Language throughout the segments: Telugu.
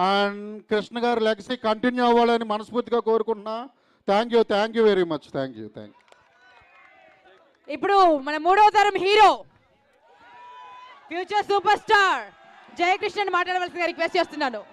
అండ్ కృష్ణ గారి లెగసీ కంటిన్యూ అవ్వాలని మనస్ఫూర్తిగా కోరుకుంటున్నా. Thank you very much. Thank you. ఇప్పుడు మన మూడవ తరం హీరో ఫ్యూచర్ సూపర్ స్టార్ జయకృష్ణన్ మాట్లాడవలసిందిగా రిక్వెస్ట్ చేస్తున్నాను.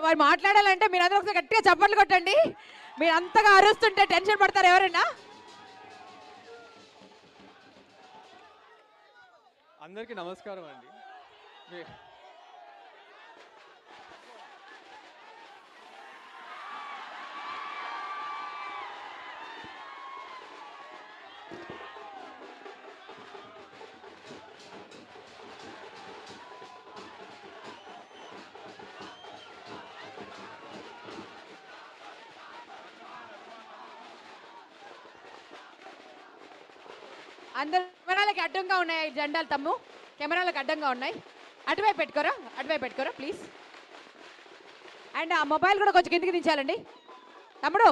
వారు మాట్లాడాలంటే మీరందరూ ఒకసారి గట్టిగా చప్పట్లు కొట్టండి. మీరు అంతగా అరుస్తుంటే టెన్షన్ పడతారు ఎవరైనా. అందరికీ నమస్కారం అండి. అందరు కెమెరాలకి అడ్డంగా ఉన్నాయి జెండాలు. తమ్ము కెమెరాలకు అడ్డంగా ఉన్నాయి. అటువైపు పెట్టుకోరా ప్లీజ్. అండ్ ఆ మొబైల్ కూడా కొంచెం కిందికి దించాలండి. తమ్ముడు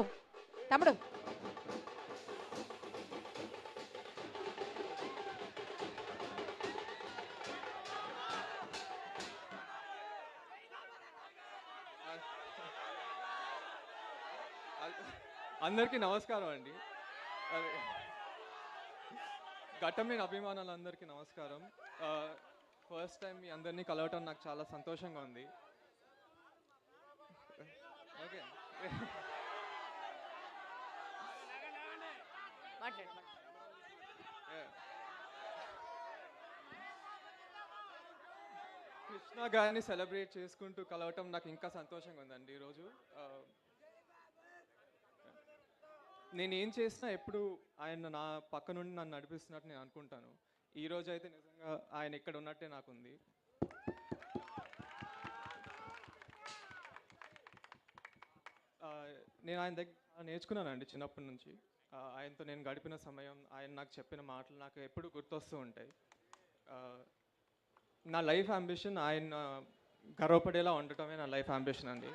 అందరికీ నమస్కారం అండి. ఘట్టమైన అభిమానులందరికీ నమస్కారం. ఫస్ట్ టైం మీ అందరినీ కలవటం నాకు చాలా సంతోషంగా ఉంది. ఓకే, కృష్ణ గారిని సెలబ్రేట్ చేసుకుంటూ కలవటం నాకు ఇంకా సంతోషంగా ఉందండి. ఈరోజు నేను ఏం చేసినా ఎప్పుడు ఆయన నా పక్క నుండి నన్ను నడిపిస్తున్నట్టు నేను అనుకుంటాను. ఈరోజు అయితే నిజంగా ఆయన ఇక్కడ ఉన్నట్టే నాకుంది. నేను ఆయన దగ్గర నేర్చుకున్నానండి చిన్నప్పటి నుంచి. ఆయనతో నేను గడిపిన సమయం, ఆయన నాకు చెప్పిన మాటలు నాకు ఎప్పుడు గుర్తొస్తూ ఉంటాయి. నా లైఫ్ అంబిషన్ ఆయన గర్వపడేలా ఉండటమే నా లైఫ్ అంబిషన్ అండి.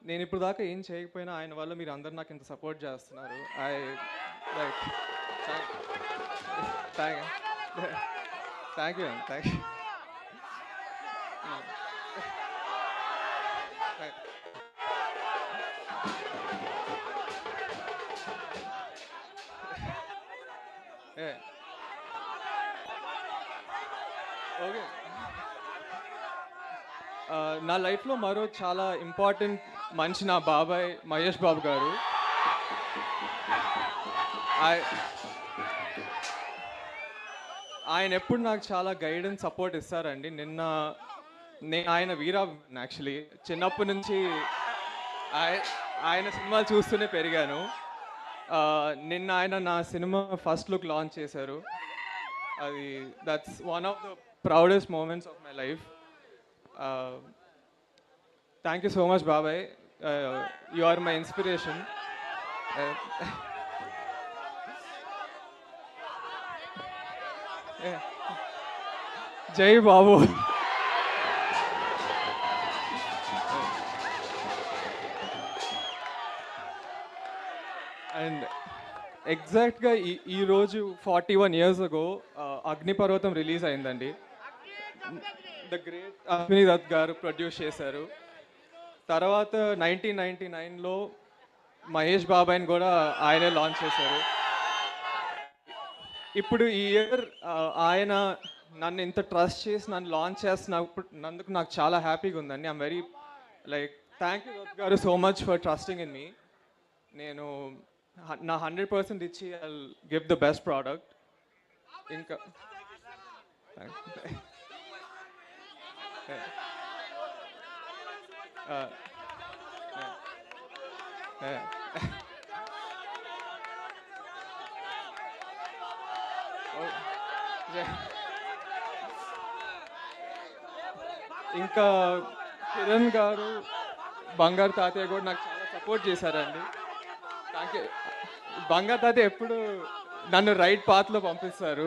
నేను ఇప్పుడు దాకా ఏం చేయకపోయినా ఆయన వల్ల మీరు అందరు నాకు ఇంత సపోర్ట్ చేస్తున్నారు. Thank you. ఓకే, నా లైఫ్లో మరో చాలా ఇంపార్టెంట్ మనిషి నా బాబాయ్ మహేష్ బాబు గారు. ఆయన ఎప్పుడు నాకు చాలా గైడెన్స్ సపోర్ట్ ఇస్తారండి. నేను ఆయన వీరా యాక్చువల్లీ చిన్నప్పటి నుంచి ఆయన సినిమాలు చూస్తూనే పెరిగాను. నిన్న ఆయన నా సినిమా ఫస్ట్ లుక్ లాంచ్ చేశారు. అది that's one of the proudest moments of my life. Thank you so much, Babai. You are my inspiration. Jai Babu. And exactly ee roju 41 years ago Agniparvatam release ayindandi. The great Ashwini Dutt garu produce చేశారు. తర్వాత 1999లో మహేష్ బాబాయ్ని కూడా ఆయనే లాంచ్ చేశారు. ఇప్పుడు ఈ ఇయర్ ఆయన నన్ను ఇంత ట్రస్ట్ చేసి నన్ను లాంచ్ చేస్తున్నందుకు నాకు చాలా హ్యాపీగా ఉందండి. I'm very thank you Dutt గారు so much for trusting in me. నేను నా 100% ఇచ్చి I give the best product. ఇంకా ఇంకా కిరణ్ గారు, బంగారు తాతయ్య కూడా నాకు చాలా సపోర్ట్ చేశారండి. Thank you. బంగారు తాతయ్య ఎప్పుడు నన్ను రైట్ పాత్లో పంపిస్తారు.